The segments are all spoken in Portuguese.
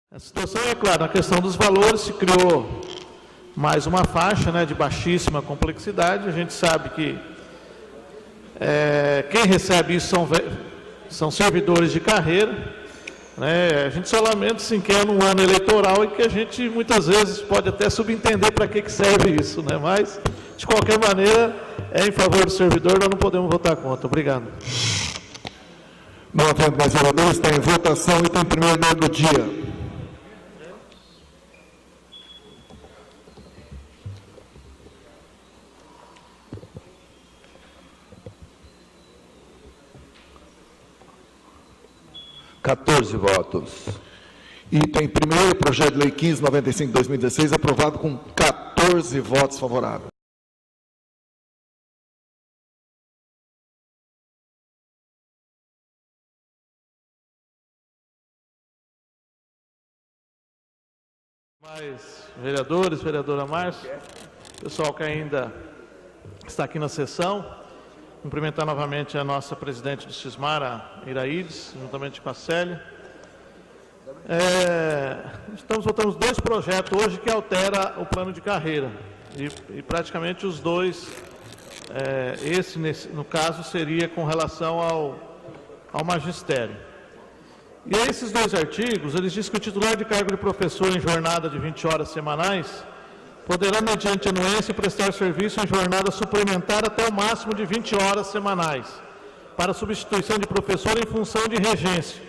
A situação é clara, na questão dos valores se criou mais uma faixa, né, de baixíssima complexidade. A gente sabe que quem recebe isso são servidores de carreira, né? A gente só lamenta assim, que é num ano eleitoral e que a gente muitas vezes pode até subentender para que serve isso, né? Mas, de qualquer maneira, é em favor do servidor, nós não podemos votar contra. Obrigado. Não havendo mais vereadores, está em votação e tem primeiro da ordem do dia. Votos. Item primeiro, projeto de lei 1595/2016, aprovado com 14 votos favoráveis. Mais vereadores, vereadora Márcia, pessoal que ainda está aqui na sessão, cumprimentar novamente a nossa presidente do Sismar, a Iraides, juntamente com a Célia. Estamos votando dois projetos hoje que altera o plano de carreira, e praticamente os dois, no caso, seria com relação ao magistério. E esses dois artigos, eles dizem que o titular de cargo de professor em jornada de 20 horas semanais poderá, mediante anuência, prestar serviço em jornada suplementar até o máximo de 20 horas semanais, para substituição de professor em função de regência,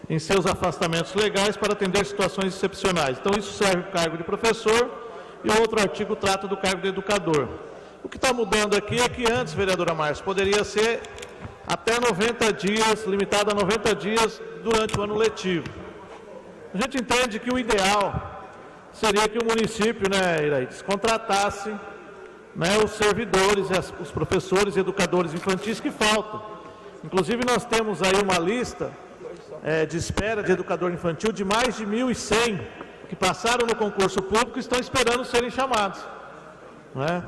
em seus afastamentos legais para atender situações excepcionais. Então, isso serve para o cargo de professor, e o outro artigo trata do cargo de educador. O que está mudando aqui é que antes, vereadora Márcia, poderia ser até 90 dias, limitado a 90 dias durante o ano letivo. A gente entende que o ideal seria que o município, né, Iraides, contratasse, né, os servidores, os professores e educadores infantis que faltam. Inclusive, nós temos aí uma lista de espera de educador infantil de mais de 1.100 que passaram no concurso público e estão esperando serem chamados, né?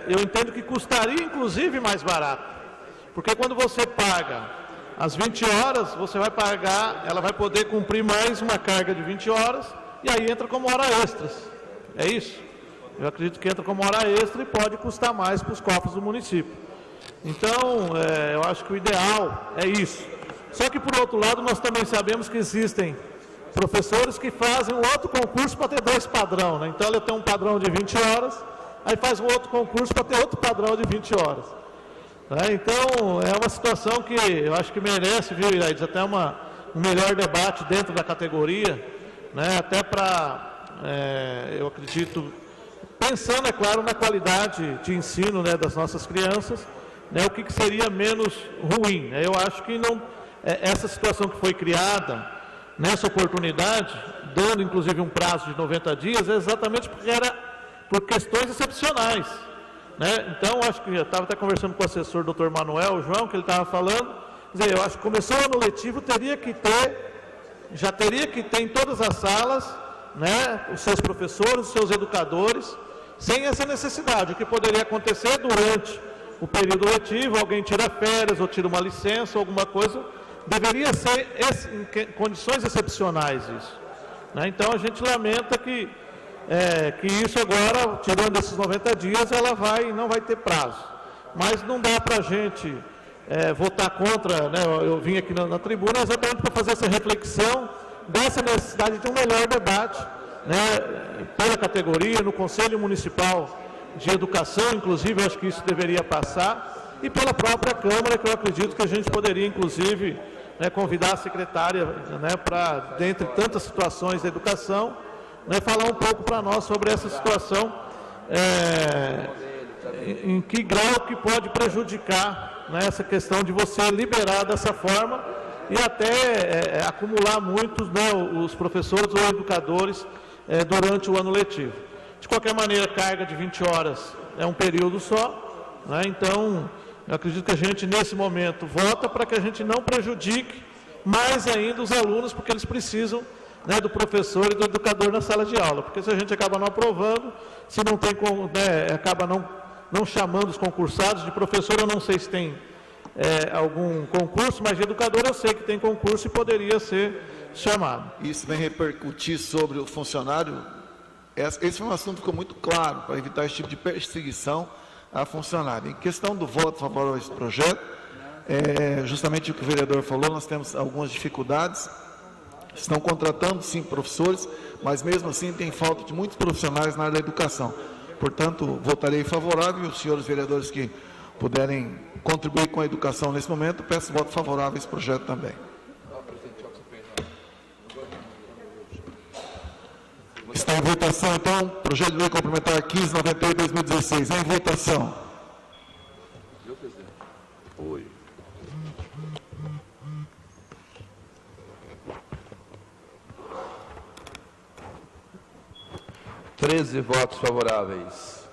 Eu entendo que custaria, inclusive, mais barato, porque quando você paga as 20 horas, você vai pagar, ela vai poder cumprir mais uma carga de 20 horas, e aí entra como hora extras. É isso? Eu acredito que entra como hora extra e pode custar mais para os cofres do município. Então, eu acho que o ideal é isso. Só que, por outro lado, nós também sabemos que existem professores que fazem um outro concurso para ter dois padrões, né? Então, ele tem um padrão de 20 horas, aí faz um outro concurso para ter outro padrão de 20 horas. Então, é uma situação que eu acho que merece, viu, Iraides, até um melhor debate dentro da categoria, né? Até para, eu acredito, pensando, é claro, na qualidade de ensino, né, das nossas crianças, né, o que seria menos ruim, né? Eu acho que não, essa situação que foi criada, nessa oportunidade, dando inclusive um prazo de 90 dias, é exatamente porque era por questões excepcionais, né? Então, acho que eu estava até conversando com o assessor, doutor Manuel, o João, que ele estava falando, quer dizer, eu acho que começou o ano letivo, já teria que ter em todas as salas, né, os seus professores, os seus educadores, sem essa necessidade. O que poderia acontecer durante o período letivo, alguém tira férias ou tira uma licença ou alguma coisa, deveria ser em condições excepcionais isso, né? Então, a gente lamenta que isso agora, tirando esses 90 dias, não vai ter prazo. Mas não dá para a gente votar contra, né? Eu vim aqui na tribuna exatamente para fazer essa reflexão dessa necessidade de um melhor debate, né, pela categoria, no Conselho Municipal de Educação, inclusive, acho que isso deveria passar, e pela própria Câmara, que eu acredito que a gente poderia, inclusive, né, convidar a secretária, né, para, dentre tantas situações da educação, né, falar um pouco para nós sobre essa situação, em que grau que pode prejudicar, né, essa questão de você liberar dessa forma e até acumular muitos, né, os professores ou educadores durante o ano letivo. De qualquer maneira, carga de 20 horas é um período só, né, então eu acredito que a gente, nesse momento, vota para que a gente não prejudique mais ainda os alunos, porque eles precisam, né, do professor e do educador na sala de aula, porque se a gente acaba não aprovando, se não tem como, né, acaba não chamando os concursados, de professor eu não sei se tem algum concurso, mas de educador eu sei que tem concurso e poderia ser chamado. Isso vem repercutir sobre o funcionário. Esse foi um assunto que ficou muito claro, para evitar esse tipo de perseguição a funcionário. Em questão do voto favorável a esse projeto, justamente o que o vereador falou, nós temos algumas dificuldades. Estão contratando, sim, professores, mas mesmo assim tem falta de muitos profissionais na área da educação. Portanto, votarei favorável, e os senhores vereadores que puderem contribuir com a educação nesse momento, peço voto favorável a esse projeto também. Está em votação, então, projeto de lei complementar 1598/2016. Em votação. Oi. Treze votos favoráveis.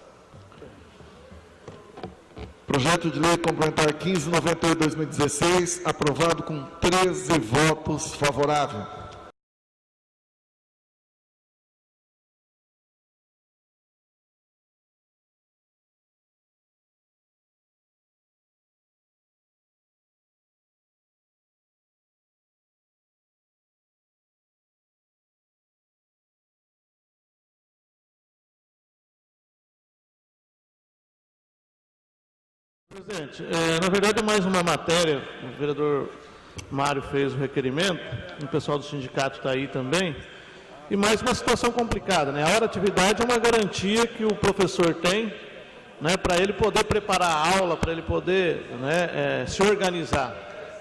Projeto de lei complementar 1598/2016, aprovado com 13 votos favoráveis. Presidente, na verdade é mais uma matéria, o vereador Mário fez o requerimento, o pessoal do sindicato está aí também, e mais uma situação complicada, né? A hora atividade é uma garantia que o professor tem, né, para ele poder preparar a aula, para ele poder, né, se organizar.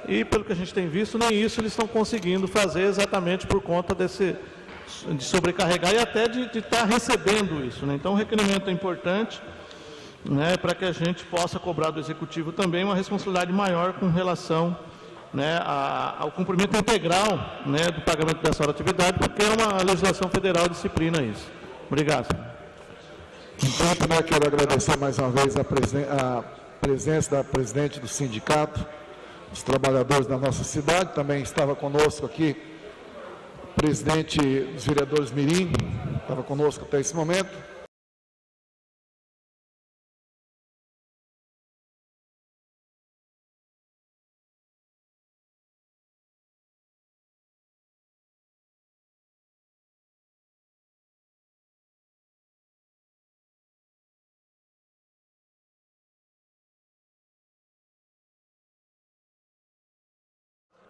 E pelo que a gente tem visto, nem isso eles estão conseguindo fazer exatamente por conta de sobrecarregar e até de estar recebendo isso, né? Então o requerimento é importante, né, para que a gente possa cobrar do Executivo também uma responsabilidade maior com relação, né, ao cumprimento integral, né, do pagamento dessa hora de atividade, porque é uma legislação federal que disciplina isso. Obrigado. Então, também quero agradecer mais uma vez a presença da presidente do sindicato, dos trabalhadores da nossa cidade. Também estava conosco aqui o presidente dos vereadores Mirim, estava conosco até esse momento.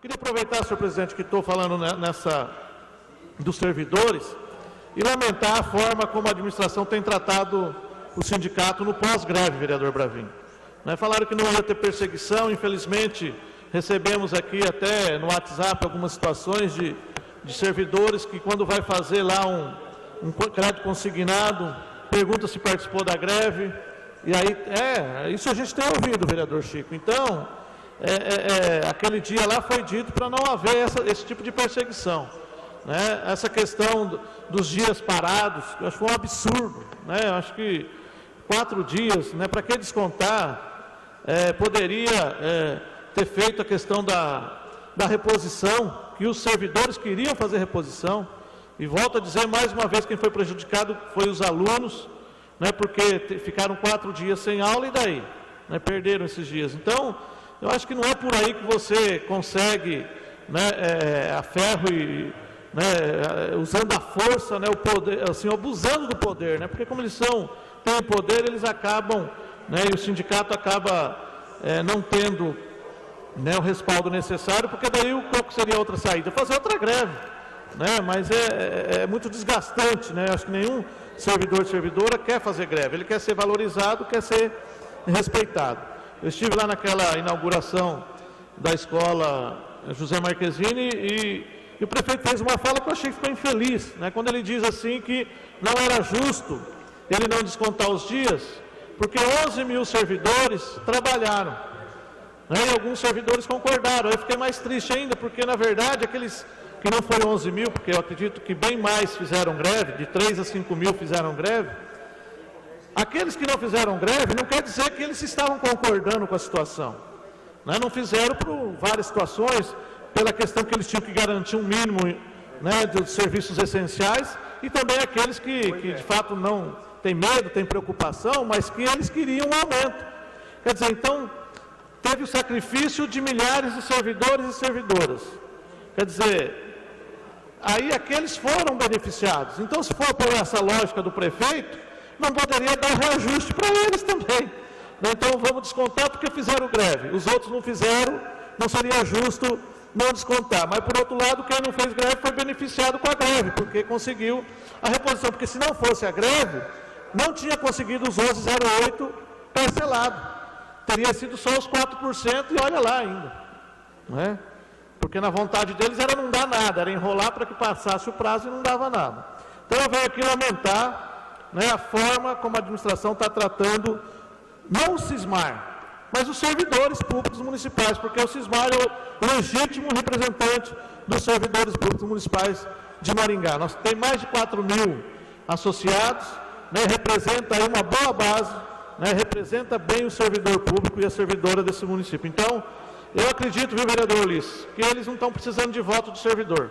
Queria aproveitar, senhor presidente, que estou falando dos servidores e lamentar a forma como a administração tem tratado o sindicato no pós-greve, vereador Bravin. Né, falaram que não ia ter perseguição, infelizmente recebemos aqui até no WhatsApp algumas situações de servidores que quando vai fazer lá um crédito consignado, pergunta se participou da greve, e aí, isso a gente tem ouvido, vereador Chico. Então, aquele dia lá foi dito para não haver esse tipo de perseguição, né? Essa questão dos dias parados, eu acho que foi um absurdo, né? Eu acho que 4 dias, né? Para que descontar? Poderia ter feito a questão da reposição, que os servidores queriam fazer reposição, e volto a dizer mais uma vez, quem foi prejudicado foi os alunos, né? Porque ficaram 4 dias sem aula e daí, né? Perderam esses dias. Então, eu acho que não é por aí que você consegue, né, a ferro e, né, usando a força, né, o poder, assim, abusando do poder, né, porque como eles têm poder, eles acabam, né, e o sindicato acaba não tendo, né, o respaldo necessário, porque daí qual seria a outra saída? Fazer outra greve, né, mas é muito desgastante, né, acho que nenhum servidora quer fazer greve, ele quer ser valorizado, quer ser respeitado. Eu estive lá naquela inauguração da escola José Marquezine e o prefeito fez uma fala que eu achei que ficou infeliz, né? Quando ele diz assim que não era justo ele não descontar os dias, porque 11 mil servidores trabalharam, né? E alguns servidores concordaram. Eu fiquei mais triste ainda, porque na verdade aqueles que não foram 11 mil, porque eu acredito que bem mais fizeram greve, de 3 a 5 mil fizeram greve. Aqueles que não fizeram greve, não quer dizer que eles estavam concordando com a situação, né? Não fizeram por várias situações, pela questão que eles tinham que garantir um mínimo, né, dos serviços essenciais, e também aqueles que de fato não têm medo, têm preocupação, mas que eles queriam um aumento. Quer dizer, então, teve o sacrifício de milhares de servidores e servidoras. Quer dizer, aí aqueles foram beneficiados. Então, se for por essa lógica do prefeito, não poderia dar reajuste para eles também. Então, vamos descontar porque fizeram greve. Os outros não fizeram, não seria justo não descontar. Mas, por outro lado, quem não fez greve foi beneficiado com a greve, porque conseguiu a reposição. Porque se não fosse a greve, não tinha conseguido os 11,08 parcelado. Teria sido só os 4% e olha lá ainda. Não é? Porque na vontade deles era não dar nada, era enrolar para que passasse o prazo e não dava nada. Então eu venho aqui lamentar, né, a forma como a administração está tratando, não o Sismar, mas os servidores públicos municipais, porque o Sismar é o legítimo representante dos servidores públicos municipais de Maringá. Nós temos mais de 4.000 associados, né, representa aí uma boa base, né, representa bem o servidor público e a servidora desse município. Então, eu acredito, viu, vereador Ulisses, que eles não estão precisando de voto do servidor.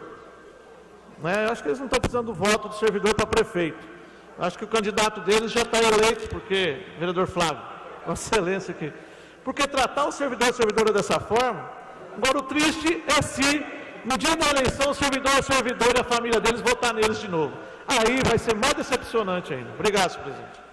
Né? Eu acho que eles não estão precisando do voto do servidor para prefeito. Eu acho que o candidato deles já está eleito, porque, vereador Flávio, Vossa Excelência aqui, porque tratar o servidor e a servidora dessa forma, agora o triste é se, no dia da eleição, o servidor e a servidora e a família deles votar neles de novo. Aí vai ser mais decepcionante ainda. Obrigado, senhor presidente.